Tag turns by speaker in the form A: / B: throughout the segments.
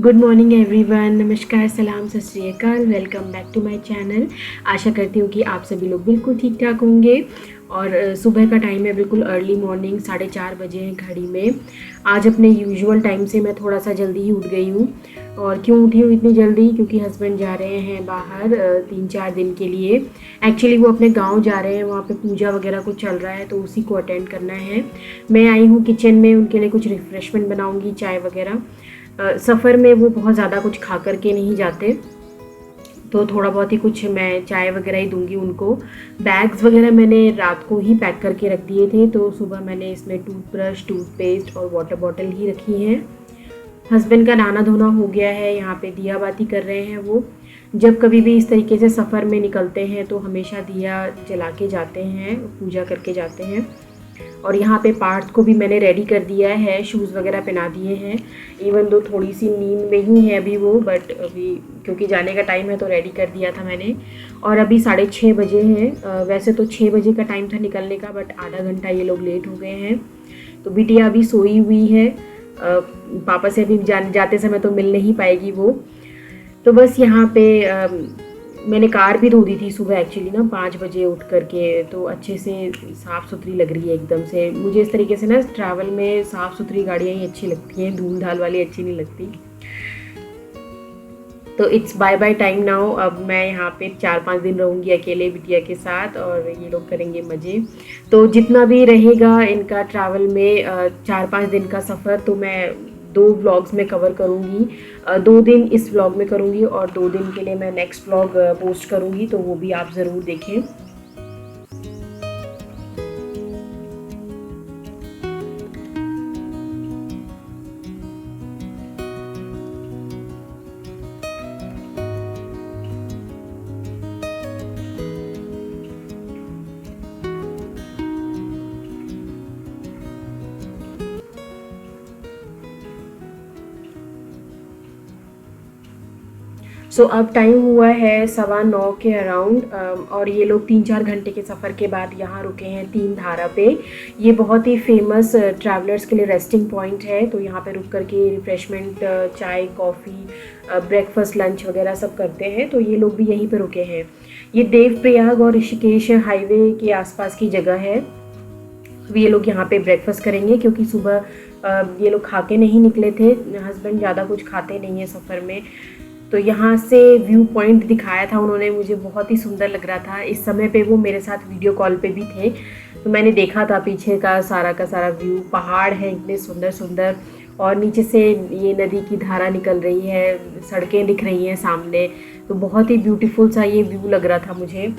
A: Good morning everyone. नमस्कार, सलाम, सत श्री अकाल। Welcome back to my channel. आशा करती हूँ कि आप सभी लोग बिल्कुल ठीक ठाक होंगे। और सुबह का टाइम है, बिल्कुल अर्ली मॉर्निंग, 4:30 बजे हैं घड़ी में। आज अपने यूजुअल टाइम से मैं थोड़ा सा जल्दी ही उठ गई हूँ। और क्यों उठी हूँ इतनी जल्दी? क्योंकि हस्बैंड जा रहे हैं बाहर 3-4 दिन के लिए। एक्चुअली वो अपने गांव जा रहे हैं, वहाँ पे पूजा वगैरह कुछ चल रहा है, तो उसी को अटेंड करना है। मैं आई हूँ किचन में, उनके लिए कुछ रिफ़्रेशमेंट बनाऊँगी, चाय वगैरह। सफ़र में वो बहुत ज़्यादा कुछ खा कर के नहीं जाते, तो थोड़ा बहुत ही कुछ मैं चाय वगैरह ही दूंगी उनको। बैग्स वगैरह मैंने रात को ही पैक करके रख दिए थे, तो सुबह मैंने इसमें टूथब्रश, टूथपेस्ट और वाटर बॉटल ही रखी है। हस्बैंड का नहाना धोना हो गया है, यहाँ पे दिया बाती कर रहे हैं वो। जब कभी भी इस तरीके से सफ़र में निकलते हैं तो हमेशा दिया जला के जाते हैं, पूजा करके जाते हैं। और यहाँ पे पार्थ को भी मैंने रेडी कर दिया है, शूज़ वगैरह पहना दिए हैं। इवन दो थोड़ी सी नींद में ही है अभी वो, बट अभी क्योंकि जाने का टाइम है तो रेडी कर दिया था मैंने। और अभी 6:30 बजे हैं। वैसे तो 6 बजे का टाइम था निकलने का, बट आधा घंटा ये लोग लेट हो गए हैं। तो बिटिया अभी सोई हुई है। पापा से अभी जाते समय तो मिल नहीं पाएगी वो। तो बस यहाँ पे मैंने कार भी धो दी थी सुबह एक्चुअली ना, 5 बजे उठ करके, तो अच्छे से साफ़ सुथरी लग रही है एकदम से। मुझे इस तरीके से ना ट्रैवल में साफ़ सुथरी गाड़ियाँ ही अच्छी लगती हैं, धूल धाल वाली अच्छी नहीं लगती। तो it's bye bye time now. अब मैं यहाँ पे 4-5 दिन रहूँगी अकेले बिटिया के साथ, और ये लोग करेंगे मज़े। तो जितना भी रहेगा इनका ट्रैवल में 4-5 दिन का सफ़र, तो मैं 2 व्लॉग्स में कवर करूँगी। 2 दिन इस व्लॉग में करूँगी और 2 दिन के लिए मैं नेक्स्ट व्लॉग पोस्ट करूँगी, तो वो भी आप ज़रूर देखें। सो अब टाइम हुआ है 9:15 के अराउंड। और ये लोग 3-4 घंटे के सफ़र के बाद यहाँ रुके हैं तीन धारा पे। ये बहुत ही फेमस ट्रैवलर्स के लिए रेस्टिंग पॉइंट है, तो यहाँ पे रुक करके रिफ़्रेशमेंट, चाय, कॉफ़ी, ब्रेकफास्ट, लंच वगैरह सब करते हैं। तो ये लोग भी यहीं पे रुके हैं। ये देवप्रयाग और ऋषिकेश हाईवे के आसपास की जगह है। अब ये लोग यहाँ पे ब्रेकफास्ट करेंगे, क्योंकि सुबह ये लोग खा के नहीं निकले थे। हस्बैंड ज़्यादा कुछ खाते नहीं है सफ़र में। तो यहाँ से व्यू पॉइंट दिखाया था उन्होंने, मुझे बहुत ही सुंदर लग रहा था। इस समय पे वो मेरे साथ वीडियो कॉल पे भी थे, तो मैंने देखा था पीछे का सारा व्यू। पहाड़ हैं इतने सुंदर सुंदर, और नीचे से ये नदी की धारा निकल रही है, सड़कें दिख रही हैं सामने। तो बहुत ही ब्यूटीफुल सा ये व्यू लग रहा था मुझे।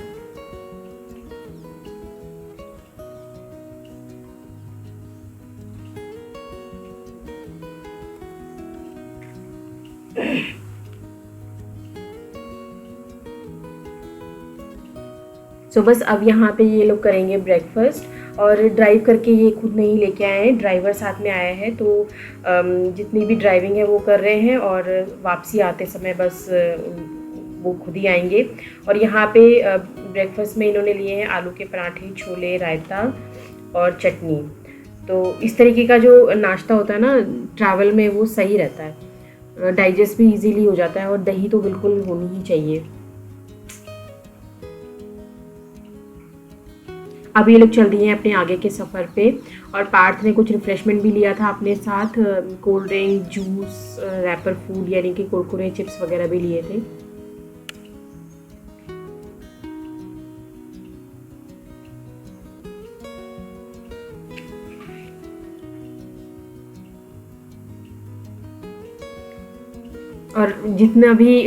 A: सो बस अब यहाँ पे ये लोग करेंगे ब्रेकफास्ट। और ड्राइव करके ये खुद नहीं लेके आए हैं, ड्राइवर साथ में आया है, तो जितनी भी ड्राइविंग है वो कर रहे हैं। और वापसी आते समय बस वो खुद ही आएंगे। और यहाँ पे ब्रेकफास्ट में इन्होंने लिए हैं आलू के पराठे, छोले, रायता और चटनी। तो इस तरीके का जो नाश्ता होता है ना ट्रैवल में, वो सही रहता है, डाइजेस्ट भी इजीली हो जाता है। और दही तो बिल्कुल होनी ही चाहिए। अब ये लोग चल दिए हैं अपने आगे के सफ़र पे। और पार्थ ने कुछ रिफ़्रेशमेंट भी लिया था अपने साथ, cold drink, juice, wrapper food यानी कि कुरकुरे, चिप्स वगैरह भी लिए थे। और जितना भी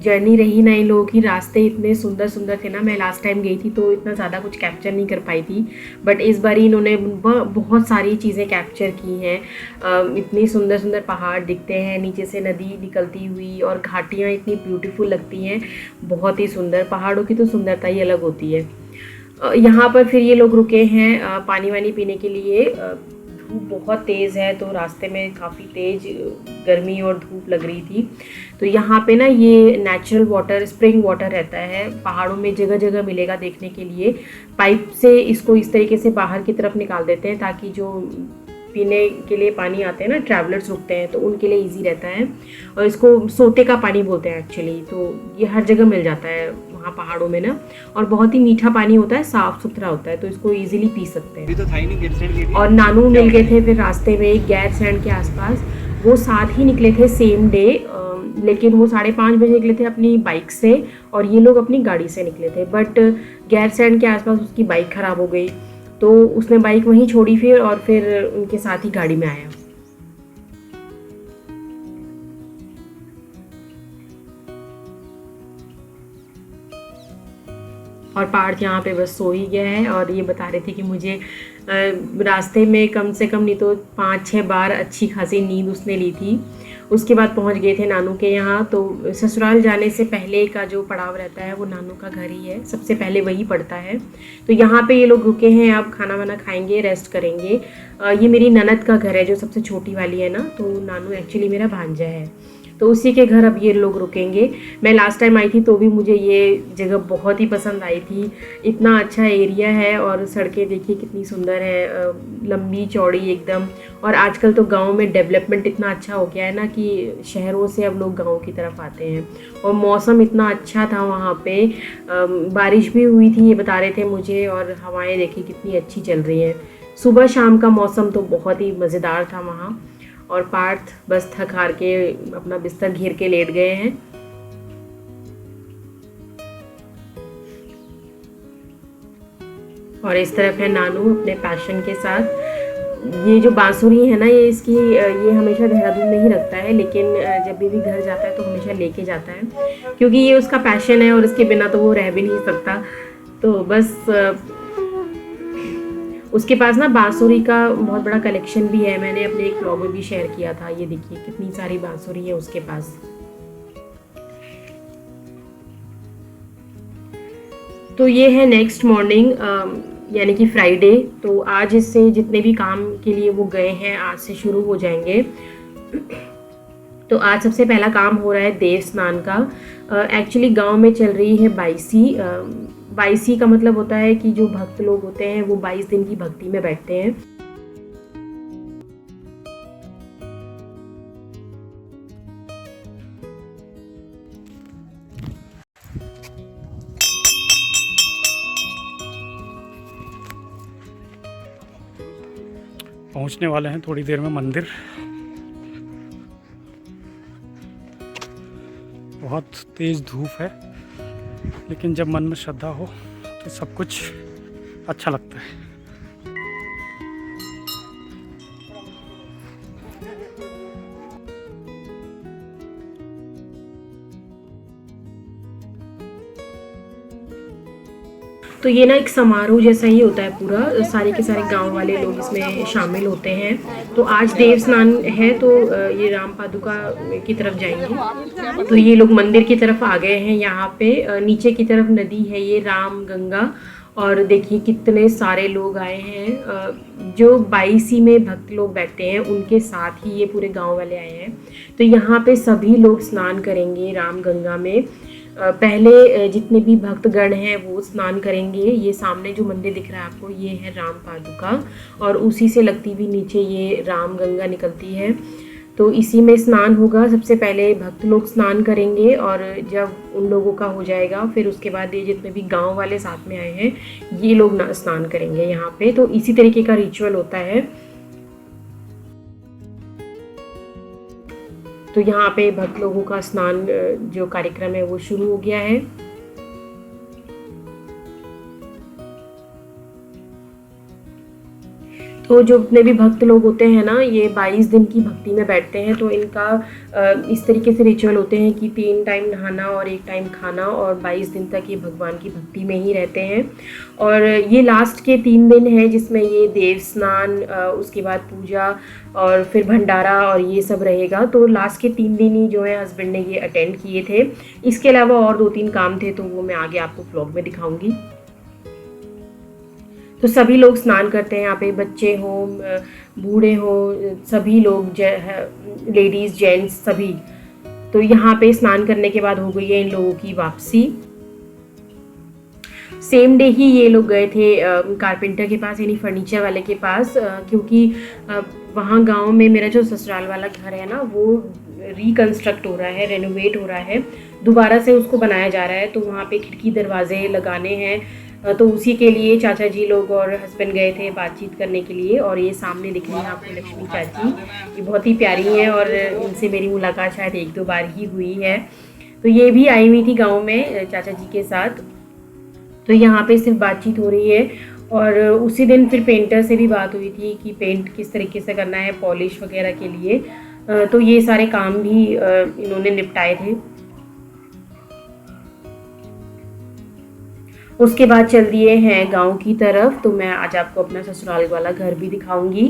A: जर्नी रही ना इन लोगों की, रास्ते इतने सुंदर सुंदर थे ना। मैं लास्ट टाइम गई थी तो इतना ज़्यादा कुछ कैप्चर नहीं कर पाई थी, बट इस बार इन्होंने बहुत सारी चीज़ें कैप्चर की हैं। इतनी सुंदर सुंदर पहाड़ दिखते हैं, नीचे से नदी निकलती हुई, और घाटियाँ इतनी ब्यूटीफुल लगती हैं, बहुत ही सुंदर। पहाड़ों की तो सुंदरता ही अलग होती है। यहाँ पर फिर ये लोग रुके हैं पानी वानी पीने के लिए। धूप बहुत तेज़ है, तो रास्ते में काफ़ी तेज़ गर्मी और धूप लग रही थी। तो यहाँ पे ना ये नेचुरल वाटर, स्प्रिंग वाटर रहता है, पहाड़ों में जगह जगह मिलेगा देखने के लिए। पाइप से इसको इस तरीके से बाहर की तरफ निकाल देते हैं, ताकि जो पीने के लिए पानी आते हैं ना, ट्रैवलर्स रुकते हैं तो उनके लिए इजी रहता है। और इसको सोते का पानी बोलते हैं एक्चुअली। तो ये हर जगह मिल जाता है वहाँ पहाड़ों में ना, और बहुत ही मीठा पानी होता है, साफ़ सुथरा होता है, तो इसको ईजिली पी सकते हैं।
B: तो था ही नहीं गैरसैंण के लिए।
A: और नानू मिल गए थे फिर रास्ते में गैरसैंण के आसपास। वो साथ ही निकले थे सेम डे, लेकिन वो 5:30 बजे निकले थे अपनी बाइक से और ये लोग अपनी गाड़ी से निकले थे। बट गैरसैंण के आसपास उसकी बाइक ख़राब हो गई, तो उसने बाइक वहीं छोड़ी फिर, और फिर उनके साथ ही गाड़ी में आया। और पार्थ यहाँ पे बस सो ही गया है। और ये बता रहे थे कि मुझे रास्ते में कम से कम नहीं तो 5-6 बार अच्छी खासी नींद उसने ली थी। उसके बाद पहुँच गए थे नानू के यहाँ। तो ससुराल जाने से पहले का जो पड़ाव रहता है वो नानू का घर ही है, सबसे पहले वही पड़ता है। तो यहाँ पे ये लोग रुके हैं, अब खाना वाना खाएंगे, रेस्ट करेंगे। ये मेरी ननद का घर है जो सबसे छोटी वाली है ना, तो नानू एक्चुअली मेरा भांजा है, तो उसी के घर अब ये लोग रुकेंगे। मैं लास्ट टाइम आई थी तो भी मुझे ये जगह बहुत ही पसंद आई थी। इतना अच्छा एरिया है और सड़कें देखिए कितनी सुंदर है, लंबी चौड़ी एकदम। और आजकल तो गांव में डेवलपमेंट इतना अच्छा हो गया है ना कि शहरों से अब लोग गांव की तरफ आते हैं। और मौसम इतना अच्छा था वहाँ पे, बारिश भी हुई थी ये बता रहे थे मुझे, और हवाएँ देखिए कितनी अच्छी चल रही हैं। सुबह शाम का मौसम तो बहुत ही मज़ेदार था वहाँ। और पार्थ बस थक हार के अपना बिस्तर घेर के लेट गए हैं। और इस तरफ है नानू अपने पैशन के साथ। ये जो बांसुरी है ना, ये हमेशा देहरादून में ही रखता है, लेकिन जब भी घर जाता है तो हमेशा लेके जाता है, क्योंकि ये उसका पैशन है और इसके बिना तो वो रह भी नहीं सकता। तो बस उसके पास ना बांसुरी का बहुत बड़ा कलेक्शन भी है, मैंने अपने एक ब्लॉग में भी शेयर किया था। ये देखिए कितनी सारी बांसुरी है उसके पास। तो ये है नेक्स्ट मॉर्निंग, यानी कि फ्राइडे। तो आज इससे जितने भी काम के लिए वो गए हैं आज से शुरू हो जाएंगे। तो आज सबसे पहला काम हो रहा है देव स्नान का। एक्चुअली गांव में चल रही है बाईसी। बाईसी का मतलब होता है कि जो भक्त लोग होते हैं वो 22 दिन की भक्ति में बैठते हैं।
B: पहुंचने वाले हैं थोड़ी देर में मंदिर। बहुत तेज धूप है, लेकिन जब मन में श्रद्धा हो तो सब कुछ अच्छा लगता है।
A: तो ये ना एक समारोह जैसा ही होता है पूरा, सारे के सारे गांव वाले लोग इसमें शामिल होते हैं। तो आज देव स्नान है, तो ये राम पादुका की तरफ जाएंगे। तो ये लोग मंदिर की तरफ आ गए हैं। यहाँ पे नीचे की तरफ नदी है, ये राम गंगा। और देखिए कितने सारे लोग आए हैं, जो 22 में भक्त लोग बैठते हैं उनके साथ ही ये पूरे गांव वाले आए हैं। तो यहाँ पे सभी लोग स्नान करेंगे राम गंगा में। पहले जितने भी भक्तगण हैं वो स्नान करेंगे। ये सामने जो मंदिर दिख रहा है आपको, ये है राम पादुका, और उसी से लगती हुई नीचे ये राम गंगा निकलती है। तो इसी में स्नान होगा। सबसे पहले भक्त लोग स्नान करेंगे, और जब उन लोगों का हो जाएगा फिर उसके बाद ये जितने भी गांव वाले साथ में आए हैं ये लोग स्नान करेंगे यहाँ पे। तो इसी तरीके का रिचुअल होता है। तो यहाँ पे भक्त लोगों का स्नान जो कार्यक्रम है वो शुरू हो गया है। तो जो जितने भी भक्त लोग होते हैं ना, ये 22 दिन की भक्ति में बैठते हैं। तो इनका इस तरीके से रिचुअल होते हैं कि 3 टाइम नहाना और 1 टाइम खाना, और 22 दिन तक ये भगवान की भक्ति में ही रहते हैं। और ये लास्ट के 3 दिन हैं जिसमें ये देव स्नान, उसके बाद पूजा और फिर भंडारा और ये सब रहेगा। तो लास्ट के 3 दिन ही जो है हस्बैंड ने ये अटेंड किए थे। इसके अलावा और 2-3 काम थे, तो वो मैं आगे आपको व्लॉग में दिखाऊंगी। तो सभी लोग स्नान करते हैं यहाँ पे, बच्चे हों, बूढ़े हों, सभी लोग, लेडीज़ जेंट्स सभी। तो यहाँ पे स्नान करने के बाद हो गई है इन लोगों की वापसी। सेम डे ही ये लोग गए थे कारपेंटर के पास, यानी फर्नीचर वाले के पास, क्योंकि वहाँ गांव में मेरा जो ससुराल वाला घर है ना, वो रिकंस्ट्रक्ट हो रहा है, रेनोवेट हो रहा है, दोबारा से उसको बनाया जा रहा है। तो वहाँ पे खिड़की दरवाजे लगाने हैं, तो उसी के लिए चाचा जी लोग और हस्बैंड गए थे बातचीत करने के लिए। और ये सामने दिख रही है आपको लक्ष्मी चाची, ये बहुत ही प्यारी हैं और इनसे मेरी मुलाकात शायद 1-2 बार ही हुई है। तो ये भी आई हुई थी गाँव में चाचा जी के साथ। तो यहाँ पे सिर्फ बातचीत हो रही है। और उसी दिन फिर पेंटर से भी बात हुई थी कि पेंट किस तरीके से करना है, पॉलिश वगैरह के लिए। तो ये सारे काम भी इन्होंने निपटाए थे। उसके बाद चल दिए हैं गांव की तरफ। तो मैं आज आपको अपना ससुराल वाला घर भी दिखाऊंगी,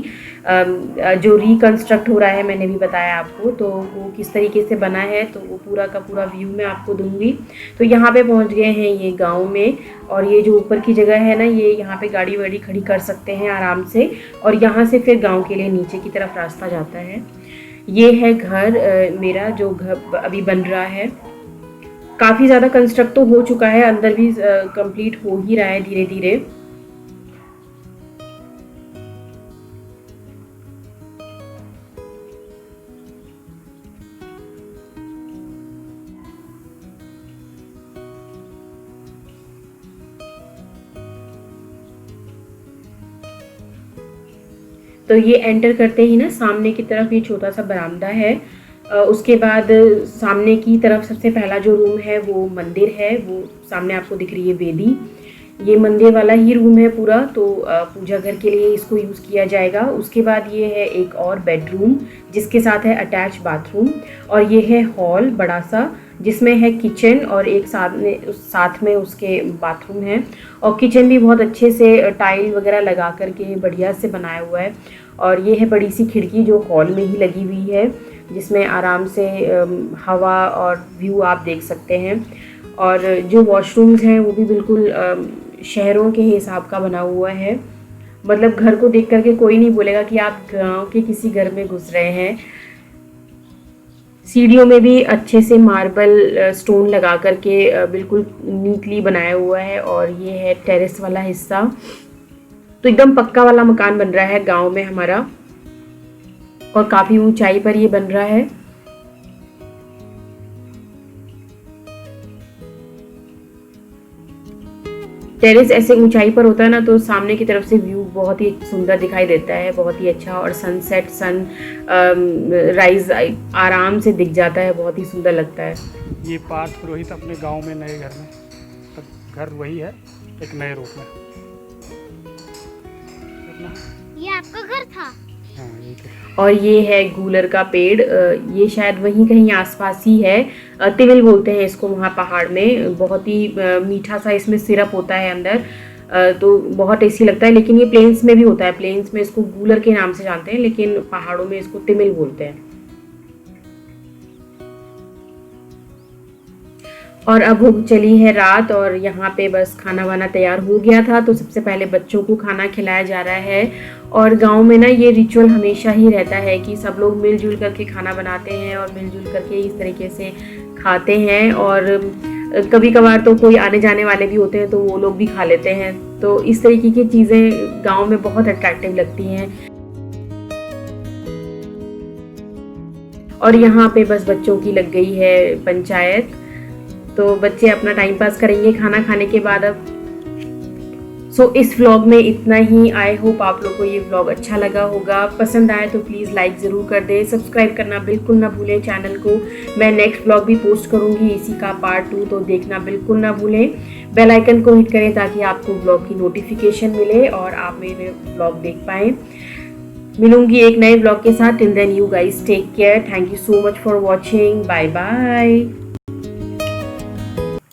A: जो रिकंस्ट्रक्ट हो रहा है, मैंने भी बताया आपको। तो वो किस तरीके से बना है, तो वो पूरा का पूरा व्यू मैं आपको दूंगी। तो यहाँ पे पहुँच गए हैं ये गांव में। और ये जो ऊपर की जगह है ना, ये यहाँ पे गाड़ी वाड़ी खड़ी कर सकते हैं आराम से। और यहाँ से फिर गाँव के लिए नीचे की तरफ रास्ता जाता है। ये है घर मेरा, जो घर अभी बन रहा है। काफ़ी ज़्यादा कंस्ट्रक्ट तो हो चुका है, अंदर भी कंप्लीट हो ही रहा है धीरे धीरे। तो ये एंटर करते ही ना, सामने की तरफ ये छोटा सा बरामदा है। उसके बाद सामने की तरफ सबसे पहला जो रूम है वो मंदिर है। वो सामने आपको दिख रही है वेदी, ये मंदिर वाला ही रूम है पूरा। तो पूजा घर के लिए इसको यूज़ किया जाएगा। उसके बाद ये है एक और बेडरूम, जिसके साथ है अटैच बाथरूम। और ये है हॉल बड़ा सा, जिसमें है किचन और एक साथ में उसके बाथरूम है। और किचन भी बहुत अच्छे से टाइल वगैरह लगा करके बढ़िया से बनाया हुआ है। और ये है बड़ी सी खिड़की जो हॉल में ही लगी हुई है, जिसमें आराम से हवा और व्यू आप देख सकते हैं। और जो वॉशरूम्स हैं वो भी बिल्कुल शहरों के हिसाब का बना हुआ है। मतलब घर को देख करके कोई नहीं बोलेगा कि आप गांव के किसी घर में घुस रहे हैं। सीढ़ियों में भी अच्छे से मार्बल स्टोन लगा करके बिल्कुल नीटली बनाया हुआ है। और ये है टेरेस वाला हिस्सा। तो एकदम पक्का वाला मकान बन रहा है गांव में हमारा, और काफ़ी ऊंचाई पर ये बन रहा है। टेरेस ऐसे ऊंचाई पर होता है ना, तो सामने की तरफ से व्यू बहुत ही सुंदर दिखाई देता है, बहुत ही अच्छा। और सनसेट, सन राइज आराम से दिख जाता है, बहुत ही सुंदर लगता है।
B: ये पार्थ पुरोहित अपने गांव में नए घर में, घर वही है एक नए रूप में।
C: ये आपका घर था?
B: हाँ, ये
A: और ये है गूलर का पेड़, ये शायद वहीं कहीं आसपास ही है। तिमिल बोलते हैं इसको वहाँ पहाड़ में। बहुत ही मीठा सा इसमें सिरप होता है अंदर, तो बहुत टेस्टी लगता है। लेकिन ये प्लेन्स में भी होता है, प्लेन्स में इसको गूलर के नाम से जानते हैं, लेकिन पहाड़ों में इसको तिमिल बोलते हैं। और अब हो चली है रात, और यहाँ पे बस खाना वाना तैयार हो गया था। तो सबसे पहले बच्चों को खाना खिलाया जा रहा है। और गांव में ना ये रिचुअल हमेशा ही रहता है कि सब लोग मिलजुल करके खाना बनाते हैं और मिलजुल करके इस तरीके से खाते हैं। और कभी कभार तो कोई आने जाने वाले भी होते हैं, तो वो लोग भी खा लेते हैं। तो इस तरीके की चीज़ें गाँव में बहुत अट्रैक्टिव लगती हैं। और यहाँ पे बस बच्चों की लग गई है पंचायत, तो बच्चे अपना टाइम पास करेंगे खाना खाने के बाद अब। सो इस व्लॉग में इतना ही। आई होप आप लोग को ये व्लॉग अच्छा लगा होगा। पसंद आए तो प्लीज़ लाइक ज़रूर कर दें, सब्सक्राइब करना बिल्कुल ना भूलें चैनल को। मैं नेक्स्ट व्लॉग भी पोस्ट करूँगी इसी का पार्ट 2, तो देखना बिल्कुल ना भूलें। बेल आइकन को हिट करें ताकि आपको व्लॉग की नोटिफिकेशन मिले और आप मेरे व्लॉग देख पाएँ। मिलूंगी एक नए व्लॉग के साथ। Till then you guys take care. Thank you so much for watching. Bye bye.